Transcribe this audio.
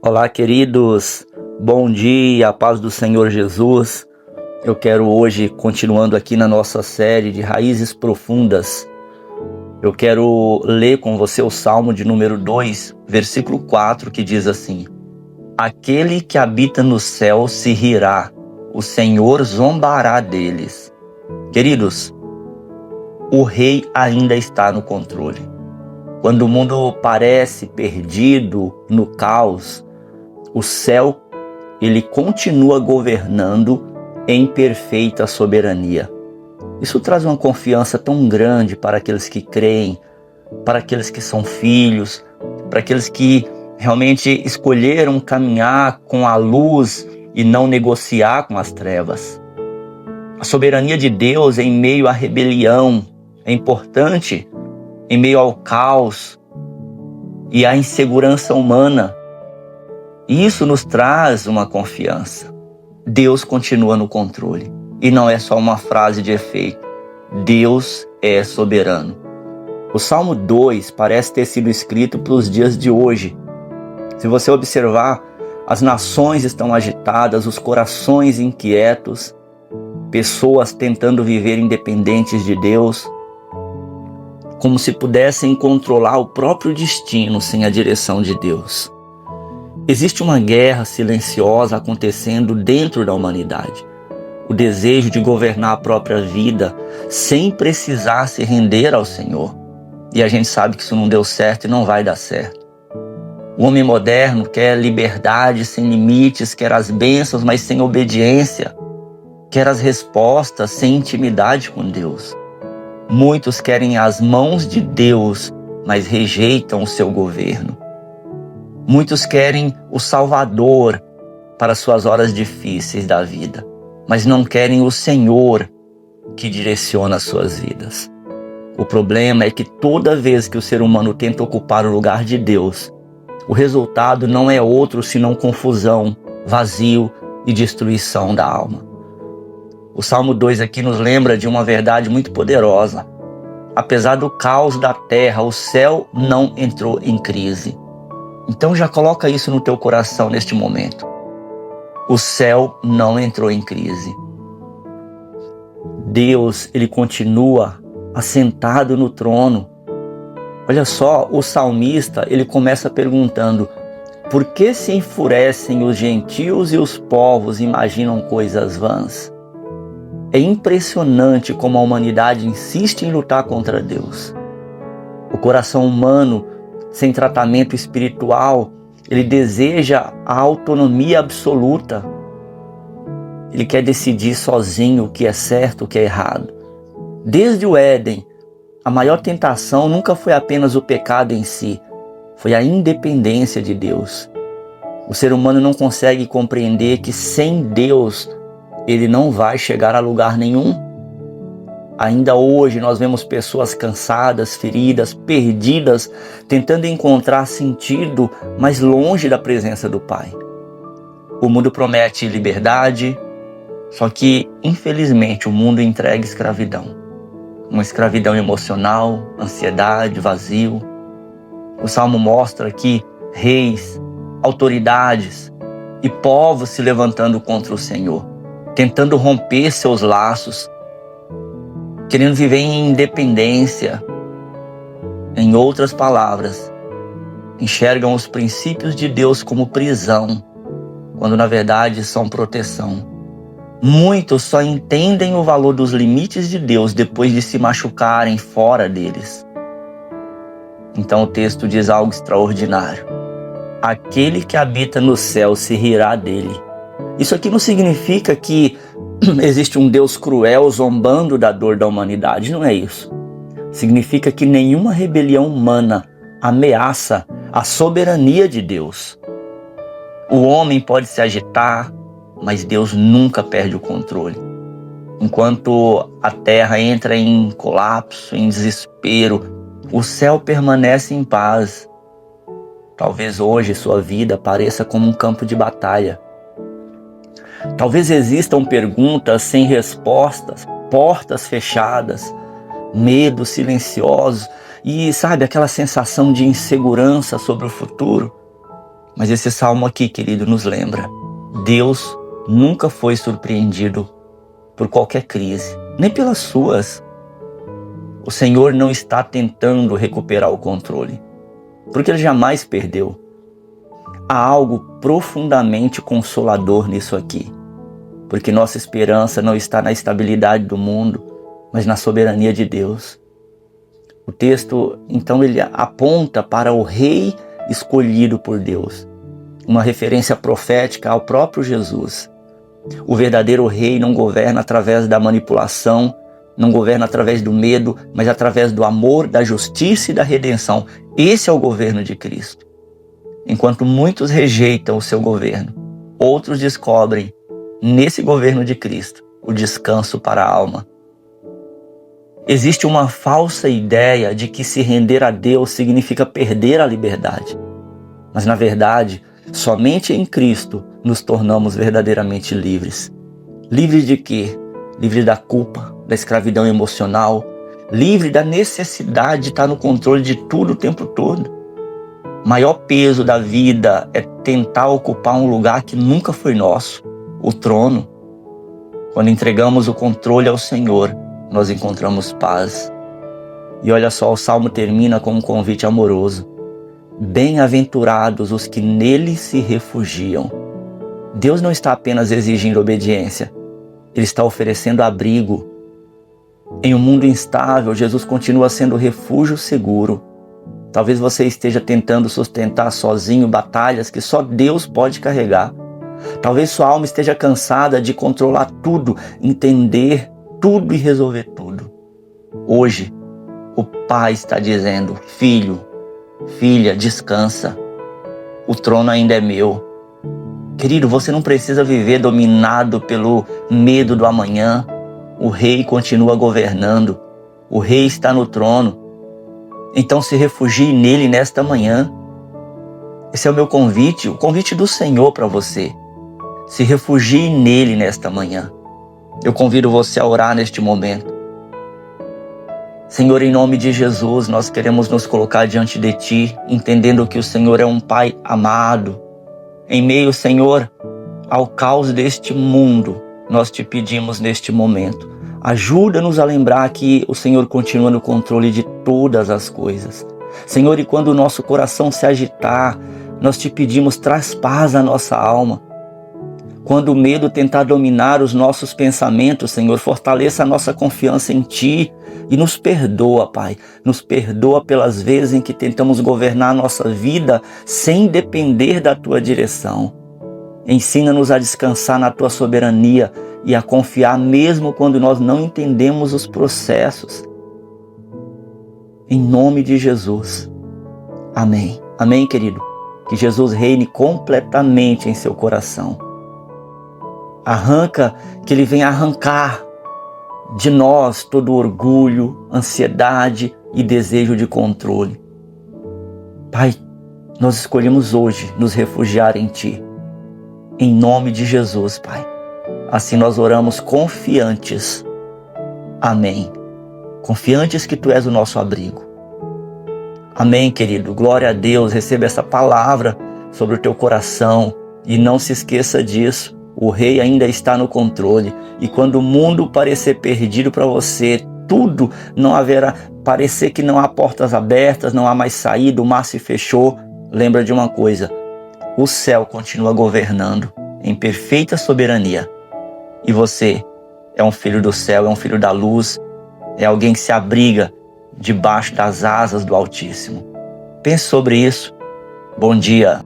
Olá, queridos. Bom dia, a paz do Senhor Jesus. Eu quero hoje, continuando aqui na nossa série de Raízes Profundas, eu quero ler com você o Salmo de número 2, versículo 4, que diz assim: Aquele que habita no céu se rirá, o Senhor zombará deles. Queridos, o Rei ainda está no controle. Quando o mundo parece perdido no caos, o céu, ele continua governando em perfeita soberania. Isso traz uma confiança tão grande para aqueles que creem, para aqueles que são filhos, para aqueles que realmente escolheram caminhar com a luz e não negociar com as trevas. A soberania de Deus em meio à rebelião é importante, em meio ao caos e à insegurança humana. Isso nos traz uma confiança. Deus continua no controle. E não é só uma frase de efeito. Deus é soberano. O Salmo 2 parece ter sido escrito para os dias de hoje. Se você observar, as nações estão agitadas, os corações inquietos, pessoas tentando viver independentes de Deus, como se pudessem controlar o próprio destino sem a direção de Deus. Existe uma guerra silenciosa acontecendo dentro da humanidade. O desejo de governar a própria vida sem precisar se render ao Senhor. E a gente sabe que isso não deu certo e não vai dar certo. O homem moderno quer liberdade sem limites, quer as bênçãos, mas sem obediência. Quer as respostas sem intimidade com Deus. Muitos querem as mãos de Deus, mas rejeitam o seu governo. Muitos querem o Salvador para suas horas difíceis da vida, mas não querem o Senhor que direciona as suas vidas. O problema é que toda vez que o ser humano tenta ocupar o lugar de Deus, o resultado não é outro senão confusão, vazio e destruição da alma. O Salmo 2 aqui nos lembra de uma verdade muito poderosa. Apesar do caos da terra, o céu não entrou em crise. Então já coloca isso no teu coração neste momento. O céu não entrou em crise. Deus, ele continua assentado no trono. Olha só, o salmista, ele começa perguntando: por que se enfurecem os gentios e os povos imaginam coisas vãs? É impressionante como a humanidade insiste em lutar contra Deus. O coração humano, sem tratamento espiritual, ele deseja a autonomia absoluta. Ele quer decidir sozinho o que é certo, o que é errado. Desde o Éden, a maior tentação nunca foi apenas o pecado em si, foi a independência de Deus. O ser humano não consegue compreender que sem Deus ele não vai chegar a lugar nenhum. Ainda hoje nós vemos pessoas cansadas, feridas, perdidas, tentando encontrar sentido, mas longe da presença do Pai. O mundo promete liberdade, só que, infelizmente, o mundo entrega escravidão. Uma escravidão emocional, ansiedade, vazio. O Salmo mostra aqui reis, autoridades e povos se levantando contra o Senhor, tentando romper seus laços, querendo viver em independência. Em outras palavras, enxergam os princípios de Deus como prisão, quando na verdade são proteção. Muitos só entendem o valor dos limites de Deus depois de se machucarem fora deles. Então o texto diz algo extraordinário: aquele que habita no céu se rirá dele. Isso aqui não significa que existe um Deus cruel zombando da dor da humanidade, não é isso. Significa que nenhuma rebelião humana ameaça a soberania de Deus. O homem pode se agitar, mas Deus nunca perde o controle. Enquanto a terra entra em colapso, em desespero, o céu permanece em paz. Talvez hoje sua vida pareça como um campo de batalha. Talvez existam perguntas sem respostas, portas fechadas, medos silenciosos e, sabe, aquela sensação de insegurança sobre o futuro. Mas esse salmo aqui, querido, nos lembra: Deus nunca foi surpreendido por qualquer crise, nem pelas suas. O Senhor não está tentando recuperar o controle, porque Ele jamais perdeu. Há algo profundamente consolador nisso aqui, porque nossa esperança não está na estabilidade do mundo, mas na soberania de Deus. O texto, então, ele aponta para o rei escolhido por Deus, uma referência profética ao próprio Jesus. O verdadeiro rei não governa através da manipulação, não governa através do medo, mas através do amor, da justiça e da redenção. Esse é o governo de Cristo. Enquanto muitos rejeitam o seu governo, outros descobrem nesse governo de Cristo o descanso para a alma. Existe uma falsa ideia de que se render a Deus significa perder a liberdade. Mas na verdade, somente em Cristo nos tornamos verdadeiramente livres. Livres de quê? Livres da culpa, da escravidão emocional, livre da necessidade de estar no controle de tudo o tempo todo. O maior peso da vida é tentar ocupar um lugar que nunca foi nosso, o trono. Quando entregamos o controle ao Senhor, nós encontramos paz. E olha só, o Salmo termina com um convite amoroso. Bem-aventurados os que nele se refugiam. Deus não está apenas exigindo obediência, Ele está oferecendo abrigo. Em um mundo instável, Jesus continua sendo refúgio seguro. Talvez você esteja tentando sustentar sozinho batalhas que só Deus pode carregar. Talvez sua alma esteja cansada de controlar tudo, entender tudo e resolver tudo. Hoje, o Pai está dizendo: filho, filha, descansa. O trono ainda é meu. Querido, você não precisa viver dominado pelo medo do amanhã. O rei continua governando. O rei está no trono. Então se refugie nele nesta manhã. Esse é o meu convite, o convite do Senhor para você. Se refugie nele nesta manhã. Eu convido você a orar neste momento. Senhor, em nome de Jesus, nós queremos nos colocar diante de Ti, entendendo que o Senhor é um Pai amado. Em meio, Senhor, ao caos deste mundo, nós Te pedimos neste momento. Ajuda-nos a lembrar que o Senhor continua no controle de todas as coisas. Senhor, e quando o nosso coração se agitar, nós Te pedimos, traz paz à nossa alma. Quando o medo tentar dominar os nossos pensamentos, Senhor, fortaleça a nossa confiança em Ti e nos perdoa, Pai. Nos perdoa pelas vezes em que tentamos governar a nossa vida sem depender da Tua direção. Ensina-nos a descansar na Tua soberania e a confiar mesmo quando nós não entendemos os processos. Em nome de Jesus. Amém. Amém, querido. Que Jesus reine completamente em seu coração. Arranca, que Ele venha arrancar de nós todo orgulho, ansiedade e desejo de controle. Pai, nós escolhemos hoje nos refugiar em Ti. Em nome de Jesus, Pai. Assim nós oramos confiantes. Amém. Confiantes que Tu és o nosso abrigo. Amém, querido. Glória a Deus. Receba essa palavra sobre o teu coração e não se esqueça disso. O rei ainda está no controle. E quando o mundo parecer perdido para você, tudo não haverá, parecer que não há portas abertas, não há mais saída, o mar se fechou. Lembra de uma coisa: o céu continua governando em perfeita soberania. E você é um filho do céu, é um filho da luz, é alguém que se abriga debaixo das asas do Altíssimo. Pense sobre isso. Bom dia.